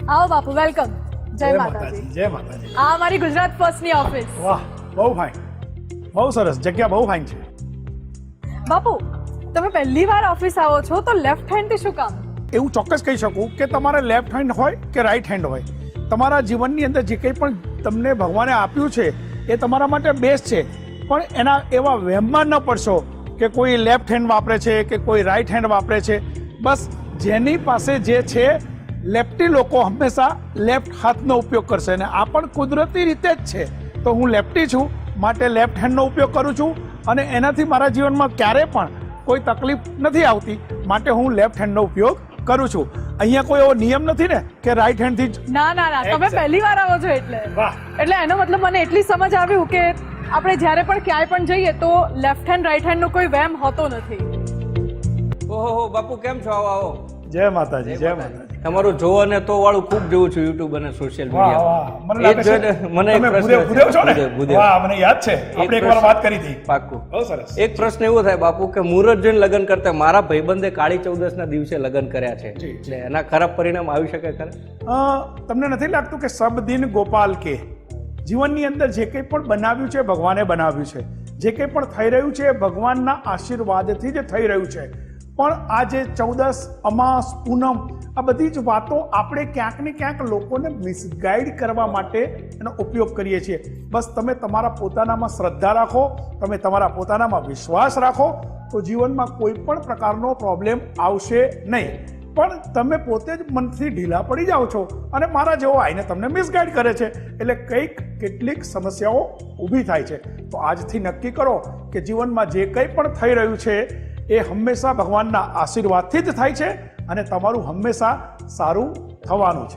આવો બાપુ, વેલકમ. જય માતાજી. જય માતાજી. આ અમારી ગુજરાત ફર્સ્ટની ઓફિસ. વાહ, બહુ ફાઇન, બહુ સરસ, જગ્યા બહુ ફાઇન છે. બાપુ, તમે પહેલી વાર ઓફિસ આવો છો તો લેફ્ટ હેન્ડ થી શું કામ? એવું ચોક્કસ કહી શકું કે તમારે લેફ્ટ હેન્ડ હોય કે રાઈટ હેન્ડ હોય, તમારા જીવનની અંદર જે કંઈ પણ તમને ભગવાને આપ્યું છે એ તમારા માટે બેસ્ટ છે, પણ એના એવા વહેમમાં ન પડશો કે કોઈ લેફ્ટ હેન્ડ વાપરે છે કે કોઈ રાઈટ હેન્ડ વાપરે છે. બસ જેની પાસે જે છે, લેફ્ટી લોકો હંમેશા લેફ્ટ હાથનો ઉપયોગ કરશે, અને આ પણ કુદરતી રીતે જ છે. તો હું લેફ્ટી છું, માટે લેફ્ટ હેન્ડનો ઉપયોગ કરું છું, અને એનાથી મારા જીવનમાં ક્યારે પણ કોઈ તકલીફ નથી આવતી, માટે હું લેફ્ટ હેન્ડનો ઉપયોગ કરું છું. અહીંયા કોઈ એવો નિયમ નથી ને કે રાઈટ હેન્ડથી જ. ના ના ના, તમે પહેલી વાર આવો છો એટલે એનો મતલબ મને એટલી સમજ આવ્યું કે આપણે જ્યારે પણ ક્યાંય પણ જઈએ તો લેફ્ટ હેન્ડ રાઈટ હેન્ડ નો કોઈ વહેમ હોતો નથી. ઓહો બાપુ, કેમ છો? આવો આવો. જય માતાજી. જય માતાજી. તમારું જોવો ને તો વાળું ખૂબ જોઉં છું યુટ્યુબ અને સોશિયલ મીડિયા. મને એક યાદ છે આપણે એકવાર વાત કરી હતી. પાક્કું. બહુ સરસ. એક પ્રશ્ન એવો થાય બાપુ કે મુહૂર્ત જોઈને લગ્ન કરતા મારા ભાઈબંધે કાળી ચૌદસ ના દિવસે લગ્ન કર્યા છે, એટલે એના ખરાબ પરિણામ આવી શકે ખરા? તમને નથી લાગતું કે સબ દિન ગોપાલ કે જીવનની અંદર જે કંઈ પણ બનાવ્યું છે ભગવાને બનાવ્યું છે, જે કંઈ પણ થઈ રહ્યું છે ભગવાનના આશીર્વાદથી જ થઈ રહ્યું છે. પણ આ જે ચૌદસ, અમાસ, પૂનમ, આ બધી જ વાતો આપણે ક્યાંક ને ક્યાંક લોકોને મિસગાઈડ કરવા માટે એનો ઉપયોગ કરીએ છીએ. બસ તમે તમારા પોતાનામાં શ્રદ્ધા રાખો, તમે તમારા પોતાનામાં વિશ્વાસ રાખો, તો જીવનમાં કોઈ પણ પ્રકારનો પ્રોબ્લેમ આવશે નહીં. પણ તમે પોતે જ મનથી ઢીલા પડી જાઓ છો અને મારા જેવો આવીને તમને મિસગાઈડ કરે છે, એટલે કેટલીક સમસ્યાઓ ઊભી થાય છે. તો આજથી નક્કી કરો કે જીવનમાં જે કંઈ પણ થઈ રહ્યું છે એ હંમેશા ભગવાનના આશીર્વાદથી જ થાય છે, અને તમારું હંમેશા સારું થવાનું છે.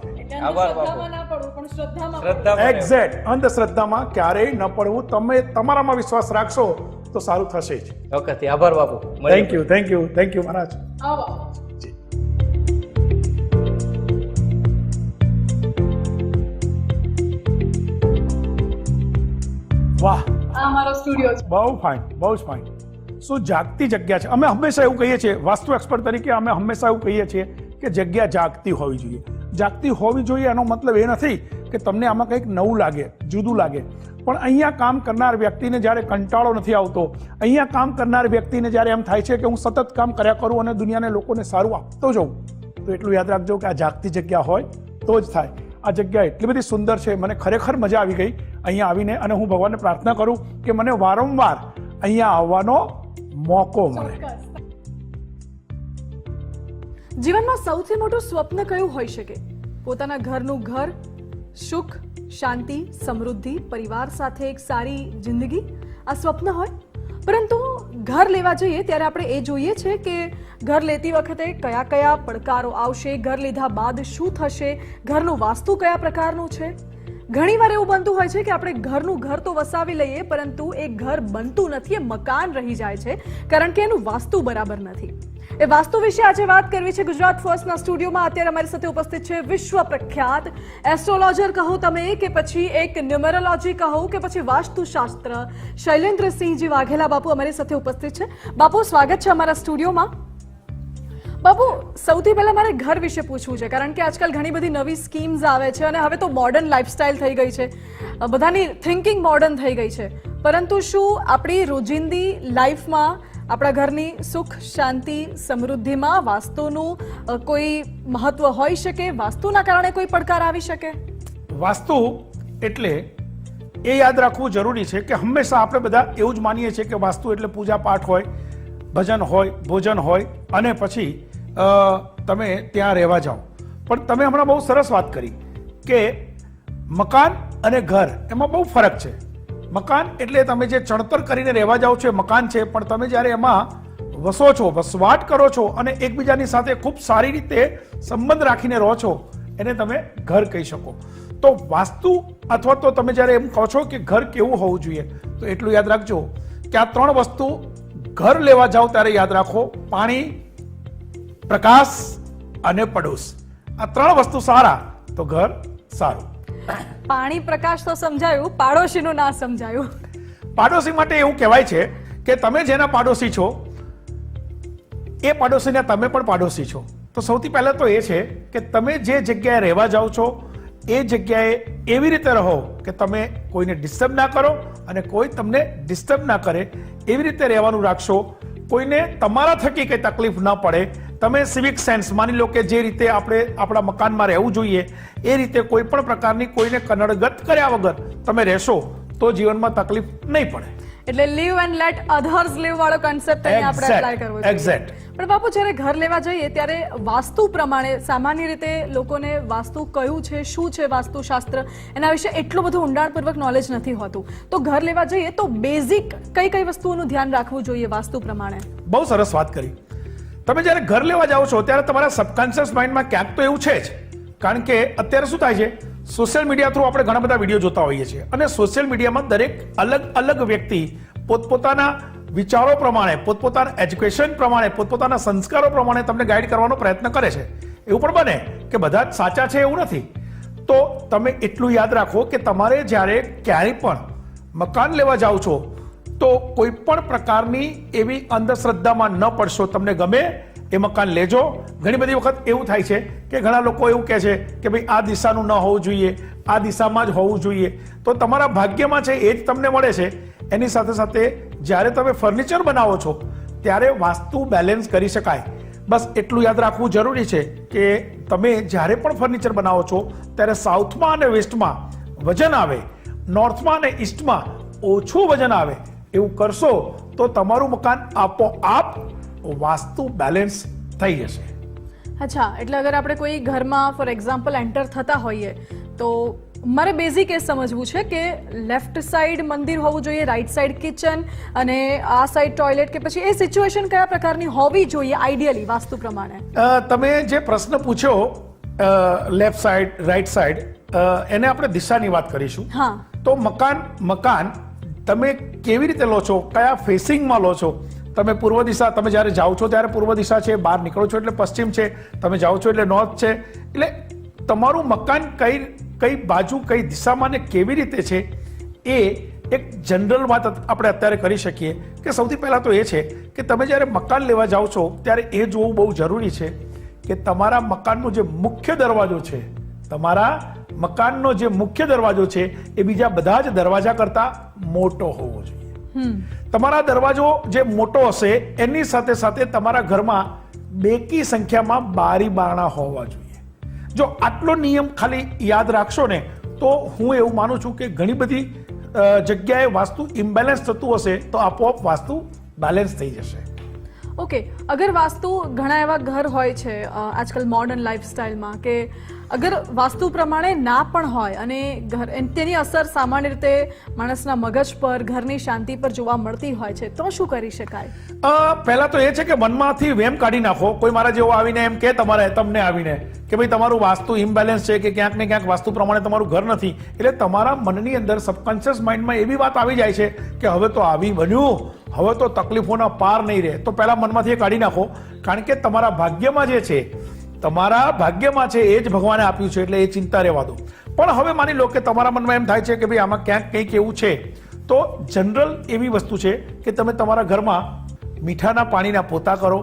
એક્ઝેક્ટ. અંધશ્રદ્ધામાં ક્યારેય ન પડવું. તમે તમારામાં વિશ્વાસ રાખશો તો સારું થશે જ. ઓકે, આભાર બાપુ. Thank you, thank you, thank you મહારાજ. વાહ, આ અમારો સ્ટુડિયો છે. બહુ ફાઇન, બહુ જ ફાઇન. શું જાગતી જગ્યા છે. અમે હંમેશા એવું કહીએ છીએ, વાસ્તુ એક્સપર્ટ તરીકે અમે હંમેશા એવું કહીએ છીએ કે જગ્યા જાગતી હોવી જોઈએ. જાગતી હોવી જોઈએ એનો મતલબ એ નથી કે તમને આમાં કંઈક નવું લાગે, જુદું લાગે, પણ અહીંયા કામ કરનાર વ્યક્તિને જ્યારે કંટાળો નથી આવતો, અહીંયા કામ કરનાર વ્યક્તિને જ્યારે એમ થાય છે કે હું સતત કામ કર્યા કરું અને દુનિયાને લોકોને સારું આપતો જાઉં, તો એટલું યાદ રાખજો કે આ જાગતી જગ્યા હોય તો જ થાય. આ જગ્યા એટલી બધી સુંદર છે, મને ખરેખર મજા આવી ગઈ અહીંયા આવીને, અને હું ભગવાનને પ્રાર્થના કરું કે મને વારંવાર અહીંયા આવવાનો મોકો મળે. જીવનમાં સૌથી મોટું સ્વપ્ન કયું હોઈ શકે? પોતાના ઘરનું ઘર, સુખ, શાંતિ, સમૃદ્ધિ, પરિવાર સાથે એક સારી જિંદગી, આ સ્વપ્ન હોય. પરંતુ ઘર લેવા જઈએ ત્યારે આપણે એ જોઈએ છે કે ઘર લેતી વખતે કયા કયા પડકારો આવશે, ઘર લીધા બાદ શું થશે, ઘરનું વાસ્તુ કયા પ્રકારનું છે. ઘણી વાર એવું બનતું હોય છે કે આપણે ઘરનું ઘર તો વસાવી લઈએ, પરંતુ એ ઘર બનતું નથી, એ મકાન રહી જાય છે, કારણ કે એનું વાસ્તુ બરાબર નથી. એ વાસ્તુ વિશે આજે વાત કરવી છે. ગુજરાત ફર્સ્ટના સ્ટુડિયોમાં અત્યારે અમારી સાથે ઉપસ્થિત છે વિશ્વ પ્રખ્યાત એસ્ટ્રોલોજર કહો તમે, કે પછી એક ન્યુમેરોલોજી કહો, કે પછી વાસ્તુશાસ્ત્ર, શૈલેન્દ્રસિંહજી વાઘેલા બાપુ અમારી સાથે ઉપસ્થિત છે. બાપુ, સ્વાગત છે અમારા સ્ટુડિયોમાં. બાપુ, સૌથી પહેલા મારે ઘર વિશે પૂછવું છે, કારણ કે આજકાલ ઘણી બધી નવી સ્કીમ્સ આવે છે અને હવે તો મોડર્ન લાઈફસ્ટાઈલ થઈ ગઈ છે, બધાની થિંકિંગ મોડર્ન થઈ ગઈ છે. પરંતુ શું આપણી રોજિંદી લાઈફમાં, આપણા ઘરની સુખ, શાંતિ, સમૃદ્ધિમાં વાસ્તુનું કોઈ મહત્વ હોઈ શકે? વાસ્તુના કારણે કોઈ પડકાર આવી શકે? વાસ્તુ એટલે એ યાદ રાખવું જરૂરી છે કે હંમેશા આપણે બધા એવું જ માનીએ છીએ કે વાસ્તુ એટલે પૂજા પાઠ હોય, ભજન હોય, ભોજન હોય, અને પછી તમે ત્યાં રહેવા જાઓ. પણ તમે હમણાં બહુ સરસ વાત કરી કે મકાન અને ઘર, એમાં બહુ ફરક છે. મકાન એટલે તમે જે ચણતર કરીને રહેવા જાઓ છો એ મકાન છે, પણ તમે જ્યારે એમાં વસો છો, વસવાટ કરો છો અને એકબીજાની સાથે ખૂબ સારી રીતે સંબંધ રાખીને રહો છો, એને તમે ઘર કહી શકો. તો વાસ્તુ અથવા તો તમે જ્યારે એમ કહો છો કે ઘર કેવું હોવું જોઈએ, તો એટલું યાદ રાખજો કે આ ત્રણ વસ્તુ ઘર લેવા જાઓ ત્યારે યાદ રાખો: પાણી, પ્રકાશ અને પડોશ. આ ત્રણ વસ્તુ સારા તો ઘર સારું. પાણી, પ્રકાશ તો સમજાયું, પાડોશીનું ના સમજાયું. પાડોશી માટે એવું કહેવાય છે કે તમે જેના પાડોશી છો એ પાડોશીના તમે પણ પાડોશી છો. તો સૌથી પહેલા તો એ છે કે તમે જે જગ્યાએ રહેવા જાઓ છો એ જગ્યાએ એવી રીતે રહો કે તમે કોઈને ડિસ્ટર્બ ના કરો અને કોઈ તમને ડિસ્ટર્બ ના કરે, એવી રીતે રહેવાનું રાખશો. કોઈને તમારા થકી કંઈ તકલીફ ન પડે. તમે સિવિક સેન્સ માની લો કે જે રીતે આપણે આપણા મકાનમાં રહેવું જોઈએ એ રીતે કોઈ પણ પ્રકારની કોઈને કનડગત કર્યા વગર તમે રહેશો તો જીવનમાં તકલીફ નહીં પડે. એટલે live and let others live વાળો કોન્સેપ્ટ અહીંયા આપણે એપ્લાય કરવો જોઈએ. એક્ઝેક્ટ. પણ બાપુ, જ્યારે ઘર લેવા જઈએ ત્યારે વાસ્તુ પ્રમાણે સામાન્ય રીતે લોકોને વાસ્તુ કયું છે, શું છે વાસ્તુશાસ્ત્ર, એના વિશે એટલું બધું ઊંડાણપૂર્વક નોલેજ નથી હોતું. તો ઘર લેવા જઈએ તો બેઝિક કઈ કઈ વસ્તુઓનું ધ્યાન રાખવું જોઈએ વાસ્તુ પ્રમાણે? બહુ સરસ વાત કરી. તમે જ્યારે ઘર લેવા જાઓ છો ત્યારે તમારા સબકોન્શિયસ માઇન્ડમાં ક્યાંક તો એવું છે જ, કારણ કે અત્યારે શું થાય છે, સોશિયલ મીડિયા થ્રુ આપણે ઘણા બધા વિડીયો જોતા હોઈએ છીએ અને સોશિયલ મીડિયામાં દરેક અલગ અલગ વ્યક્તિ પોતપોતાના વિચારો પ્રમાણે, પોતપોતાના એજ્યુકેશન પ્રમાણે, પોતપોતાના સંસ્કારો પ્રમાણે તમને ગાઈડ કરવાનો પ્રયત્ન કરે છે. એવું પણ બને કે બધા જ સાચા છે એવું નથી. તો તમે એટલું યાદ રાખો કે તમારે જ્યારે ક્યારેય પણ મકાન લેવા જાઓ છો તો કોઈ પણ પ્રકારની એવી અંધશ્રદ્ધામાં ન પડશો. તમને ગમે એ મકાન લેજો. ઘણી બધી વખત એવું થાય છે કે ઘણા લોકો એવું કહે છે કે ભાઈ આ દિશાનું ન હોવું જોઈએ, આ દિશામાં જ હોવું જોઈએ. તો તમારા ભાગ્યમાં છે એ જ તમને મળે છે. એની સાથે સાથે જ્યારે તમે ફર્નિચર બનાવો છો ત્યારે વાસ્તુ બેલેન્સ કરી શકાય. બસ એટલું યાદ રાખવું જરૂરી છે કે તમે જ્યારે પણ ફર્નિચર બનાવો છો ત્યારે સાઉથમાં અને વેસ્ટમાં વજન આવે, નોર્થમાં અને ઈસ્ટમાં ઓછું વજન આવે એવું કરશો તો તમારું મકાન આપોઆપ વાસ્તુ બેલેન્સ થઈ જશે. અચ્છા, એટલે અગર આપણે કોઈ ઘરમાં ફોર એક્ઝામ્પલ એન્ટર થતા હોઈએ તો મારે બેઝિક એ સમજવું છે કે લેફ્ટ સાઈડ મંદિર હોવું જોઈએ, રાઈટ સાઈડ કિચન અને આ સાઈડ ટોયલેટ, કે પછી એ સિચ્યુએશન કયા પ્રકારની હોવી જોઈએ આઈડિયલી વાસ્તુ પ્રમાણે? તમે જે પ્રશ્ન પૂછ્યો લેફ્ટ સાઈડ, રાઈટ સાઈડ, એને આપણે દિશાની વાત કરીશું. હા. તો મકાન તમે કેવી રીતે લો છો, કયા ફેસિંગમાં લો છો? તમે પૂર્વ દિશા, તમે જ્યારે જાઓ છો ત્યારે પૂર્વ દિશા છે, બહાર નીકળો છો એટલે પશ્ચિમ છે, તમે જાઓ છો એટલે નોર્થ છે. એટલે તમારું મકાન કઈ બાજુ, કઈ દિશામાં ને કેવી રીતે છે એ એક જનરલ વાત આપણે અત્યારે કરી શકીએ કે સૌથી પહેલાં તો એ છે કે તમે જ્યારે મકાન લેવા જાઓ છો ત્યારે એ જોવું બહુ જરૂરી છે કે તમારા મકાનનો જે મુખ્ય દરવાજો છે, તમારા મકાનનો જે મુખ્ય દરવાજો છે એ બીજા બધા જ દરવાજા કરતાં મોટો હોવો જોઈએ. તમારા દરવાજો જે મોટો હશે એની સાથે સાથે તમારા ઘરમાં બેકી સંખ્યામાં બારી બારણા હોવા જોઈએ. જો આટલો નિયમ ખાલી યાદ રાખશો ને તો હું એવું માનું છું કે ઘણી બધી જગ્યાએ વાસ્તુ ઇમ્બેલેન્સ થતું હશે તો આપોઆપ વાસ્તુ બેલેન્સ થઈ જશે. ઓકે, અગર વાસ્તુ ઘણા એવા ઘર હોય છે આજકાલ મોડર્ન લાઈફસ્ટાઈલમાં કે અગર વાસ્તુ પ્રમાણે ના પણ હોય અને તેની અસર સામાન્ય રીતે માણસના મગજ પર, ઘરની શાંતિ પર જોવા મળતી હોય છે તો શું કરી શકાય? પહેલા તો એ છે કે મનમાંથી વેમ કાઢી નાખો. કોઈ મારા જેવો આવીને એમ કે તમને આવીને કે ભાઈ તમારું વાસ્તુ ઇમ્બેલેન્સ છે કે ક્યાંક ને ક્યાંક વાસ્તુ પ્રમાણે તમારું ઘર નથી, એટલે તમારા મનની અંદર સબકોન્શિયસ માઇન્ડમાં એવી વાત આવી જાય છે કે હવે તો આવી બન્યું, હવે તો તકલીફોના પાર નહીં રહે. તો પહેલા મનમાંથી એ કાઢી નાખો, કારણ કે તમારા ભાગ્યમાં જે છે, તમારા ભાગ્યમાં છે એ જ ભગવાને આપ્યું છે, એટલે એ ચિંતા રહેવા દો. પણ હવે માની લો કે તમારા મનમાં એમ થાય છે કે ભાઈ આમાં ક્યાંક કંઈક એવું છે, તો જનરલ એવી વસ્તુ છે કે તમે તમારા ઘરમાં મીઠાના પાણીના પોતા કરો.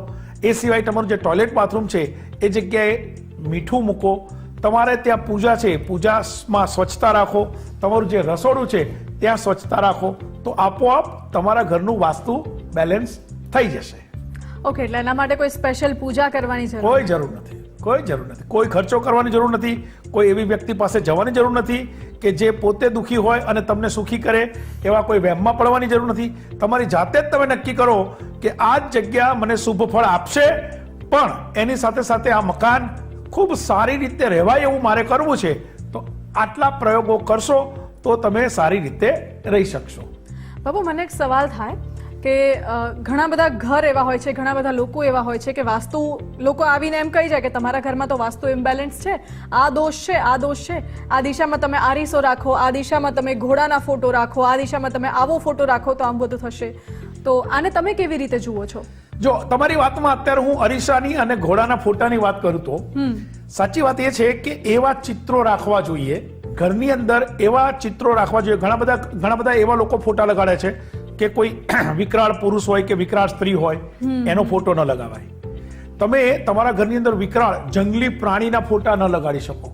એ સિવાય તમારું જે ટોયલેટ બાથરૂમ છે એ જગ્યાએ મીઠું મૂકો. તમારે ત્યાં પૂજા છે, પૂજામાં સ્વચ્છતા રાખો. તમારું જે રસોડું છે ત્યાં સ્વચ્છતા રાખો તો આપોઆપ તમારા ઘરનું વાસ્તુ બેલેન્સ થઈ જશે. ઓકે, એટલે એના માટે કોઈ સ્પેશિયલ પૂજા કરવાની કોઈ જરૂર નથી, કોઈ જરૂર નથી, કોઈ ખર્ચો કરવાની જરૂર નથી, કોઈ એવી વ્યક્તિ પાસે જવાની જરૂર નથી કે જે પોતે દુઃખી હોય અને તમને સુખી કરે. એવા કોઈ વહેમમાં પડવાની જરૂર નથી. તમારી જાતે જ તમે નક્કી કરો કે આ જ જગ્યા મને શુભ ફળ આપશે, પણ એની સાથે સાથે આ મકાન ખૂબ સારી રીતે રહેવાય એવું મારે કરવું છે. તો આટલા પ્રયોગો કરશો તો તમે સારી રીતે રહી શકશો. બાબુ, મને એક સવાલ થાય કે ઘણા બધા ઘર એવા હોય છે, ઘણા બધા લોકો એવા હોય છે કે વાસ્તુ લોકો આવીને એમ કહી જાય કે તમારા ઘરમાં તો વાસ્તુ ઇમ્બેલેન્સ છે, આ દોષ છે, આ દોષ છે, આ દિશામાં તમે આરીસો રાખો, આ દિશામાં તમે ઘોડાના ફોટો રાખો, આ દિશામાં તમે આવો ફોટો રાખો તો આમ બધું થશે. તો આને તમે કેવી રીતે જુઓ છો? જો તમારી વાતમાં અત્યારે હું અરીસાની અને ઘોડાના ફોટાની વાત કરું તો સાચી વાત એ છે કે એવા ચિત્રો રાખવા જોઈએ ઘરની અંદર, એવા ચિત્રો રાખવા જોઈએ. ઘણા બધા એવા લોકો ફોટા લગાડે છે કે કોઈ વિકરાળ પુરુષ હોય કે વિકરાળ સ્ત્રી હોય એનો ફોટો ન લગાવાય. તમે તમારા ઘરની અંદર વિકરાળ જંગલી પ્રાણીના ફોટા ન લગાડી શકો.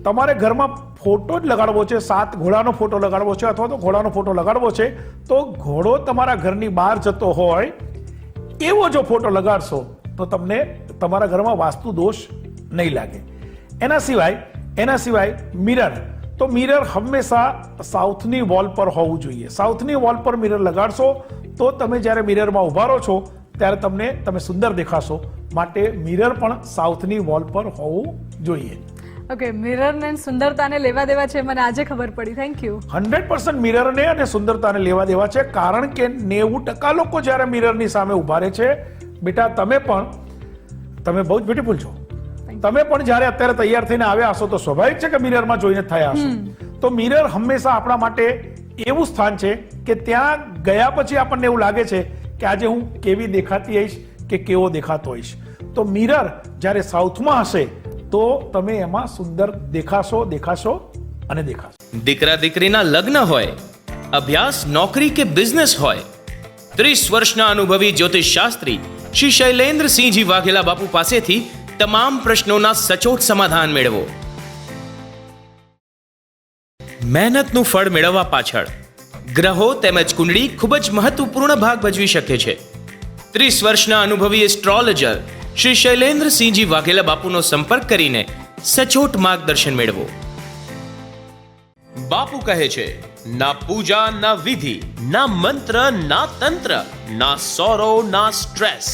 તમારે ઘરમાં ફોટો જ લગાડવો છે, 7 ઘોડાનો ફોટો લગાડવો છે અથવા તો ઘોડાનો ફોટો લગાડવો છે, તો ઘોડો તમારા ઘરની બહાર જતો હોય એવો જો ફોટો લગાડશો તો તમને તમારા ઘરમાં વાસ્તુ દોષ નહીં લાગે. એના સિવાય મિરર, તો મિરર હંમેશા સાઉથની વોલ પર હોવું જોઈએ. સાઉથની વોલ પર મિરર લગાડશો તો તમે જ્યારે મિરરમાં ઉભા રહો છો ત્યારે તમે સુંદર દેખાશો. માટે મિરર પણ સાઉથની વોલ પર હોવું જોઈએ. ઓકે, મિરર ને સુંદરતાને લેવા દેવા છે, મને આજે ખબર પડી. Thank you. 100% મિરરને અને સુંદરતાને લેવા દેવા છે, કારણ કે 90% લોકો જ્યારે મિરરની સામે ઉભા રહે છે, બેટા તમે બહુ જ બ્યુટીફુલ છો. તમે પણ જ્યારે અત્યારે તૈયાર થઈને આવ્યા હશો તો સ્વાભાવિક છે કે મિરરમાં જોઈને થયા હશો. તો મિરર હંમેશા આપણા માટે એવું સ્થાન છે કે ત્યાં ગયા પછી આપણને એવું લાગે છે કે આજે હું કેવી દેખાતી હઈશ કે કેવો દેખાતો હઈશ. તો મિરર જ્યારે સાઉથમાં હશે તો તમે એમાં સુંદર દેખાશો. દીકરા દીકરીના લગ્ન હોય, અભ્યાસ, નોકરી કે બિઝનેસ હોય, 30 વર્ષના અનુભવી જ્યોતિષ શાસ્ત્રી શ્રી શૈલેન્દ્રસિંહજી વાઘેલા બાપુ પાસેથી તમામ પ્રશ્નોના સચોટ સમાધાન મેળવો. મહેનતનું ફળ મેળવવા પાછળ ગ્રહો તેમજ કુંડળી ખૂબ જ મહત્વપૂર્ણ ભાગ ભજવી શકે છે. 30 વર્ષના અનુભવી એસ્ટ્રોલોજર શ્રી શૈલેન્દ્રસિંહજી વાઘેલા બાપુનો સંપર્ક કરીને સચોટ માર્ગદર્શન મેળવો. બાપુ કહે છે, ના પૂજા, ના વિધિ, ના મંત્ર, ના તંત્ર, ના સોરો, ના સ્ટ્રેસ,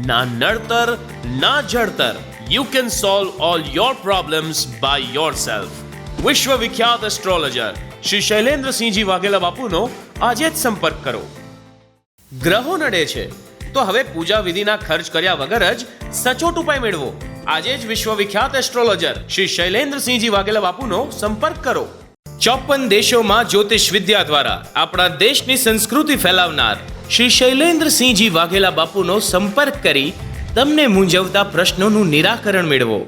ના નડતર, ના જડતર. You can solve all your problems by yourself. વિશ્વ વિખ્યાત એસ્ટ્રોલોજર શ્રી શૈલેન્દ્રસિંહજી વાઘેલા બાપુનો આજે જ સંપર્ક કરો. ગ્રહો નડે છે તો હવે પૂજા વિધિના ખર્ચ કર્યા વગર જ સચોટ ઉપાય મેળવો. આજે જ વિશ્વ વિખ્યાત એસ્ટ્રોલોજર શ્રી શૈલેન્દ્રસિંહજી વાઘેલા બાપુનો સંપર્ક કરો. 54 દેશોમાં જ્યોતિષ વિદ્યા દ્વારા આપણા દેશની સંસ્કૃતિ ફેલાવનાર શ્રી શૈલેન્દ્રસિંહજી વાઘેલા બાપુનો સંપર્ક કરી તમને મૂંઝવતા પ્રશ્નોનું નિરાકરણ મેળવો.